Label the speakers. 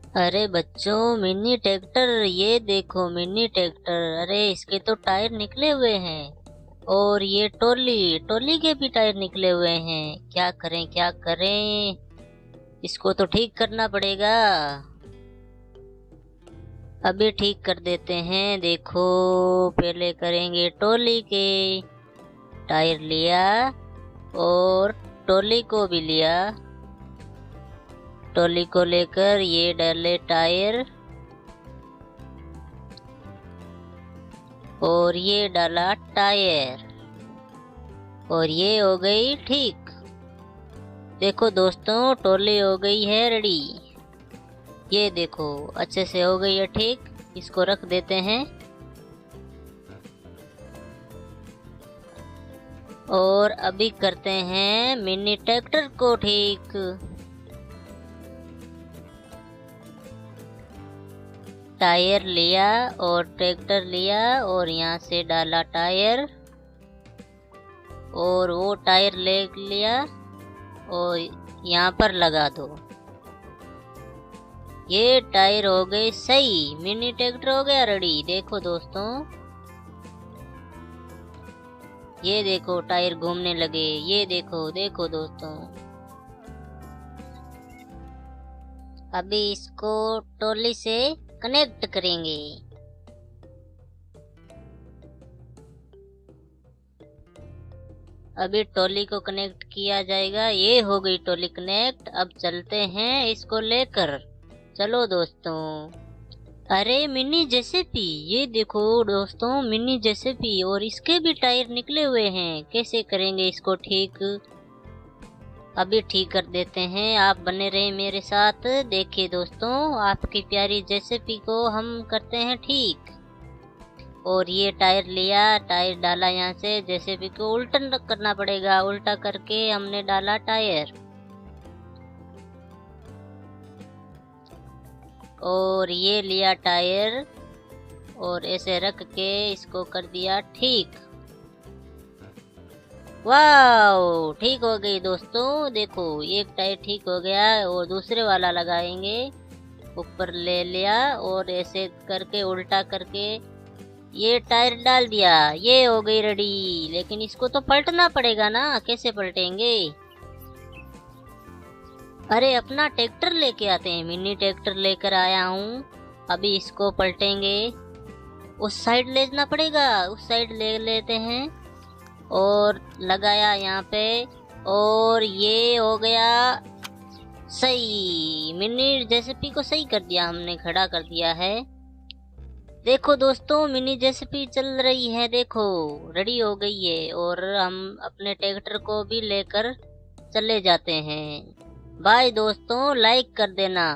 Speaker 1: अरे बच्चों, mini tractor ये देखो, मिनी ट्रैक्टर। अरे इसके तो टायर निकले हुए हैं। और ये टोली टोली के भी टायर निकले हुए हैं। क्या करें क्या करें, इसको तो ठीक करना पड़ेगा। अभी ठीक कर देते हैं। देखो, पहले करेंगे टोली के। टायर लिया और टोली को भी लिया। टोली को लेकर ये डाले टायर और ये डाला टायर और ये हो गई ठीक। देखो दोस्तों, टोली हो गई है रेडी। ये देखो, अच्छे से हो गई है ठीक। इसको रख देते हैं और अभी करते हैं मिनी ट्रैक्टर को ठीक। टायर लिया और ट्रैक्टर लिया और यहाँ से डाला टायर और वो टायर ले लिया और यहाँ पर लगा दो। ये टायर हो गए सही, मिनी ट्रैक्टर हो गया रेडी। देखो दोस्तों, ये देखो टायर घूमने लगे। ये देखो देखो दोस्तों, अभी इसको ट्रॉली से कनेक्ट करेंगे। अभी ट्रॉली को कनेक्ट किया जाएगा। ये हो गई ट्रॉली कनेक्ट। अब चलते हैं इसको लेकर। चलो दोस्तों। अरे मिनी जेसीबी, ये देखो दोस्तों, मिनी जेसीबी और इसके भी टायर निकले हुए हैं। कैसे करेंगे इसको ठीक? अभी ठीक कर देते हैं। आप बने रहे मेरे साथ। देखिए दोस्तों, आपकी प्यारी जेसीबी को हम करते हैं ठीक। और ये टायर लिया, टायर डाला यहाँ से। जेसीबी को उल्टा करना पड़ेगा। उल्टा करके हमने डाला टायर और ये लिया टायर और ऐसे रख के इसको कर दिया ठीक। वाह, ठीक हो गई दोस्तों। देखो, एक टायर ठीक हो गया और दूसरे वाला लगाएंगे। ऊपर ले लिया और ऐसे करके उल्टा करके ये टायर डाल दिया। ये हो गई रेडी। लेकिन इसको तो पलटना पड़ेगा ना। कैसे पलटेंगे? अरे अपना ट्रैक्टर लेके आते हैं। मिनी ट्रैक्टर लेकर आया हूँ। अभी इसको पलटेंगे। उस साइड ले जाना पड़ेगा। उस साइड ले लेते हैं और लगाया यहाँ पे और ये हो गया सही। मिनी जेसीबी को सही कर दिया हमने, खड़ा कर दिया है। देखो दोस्तों, मिनी जेसीबी चल रही है। देखो, रेडी हो गई है और हम अपने ट्रैक्टर को भी लेकर चले जाते हैं। बाय दोस्तों, लाइक कर देना।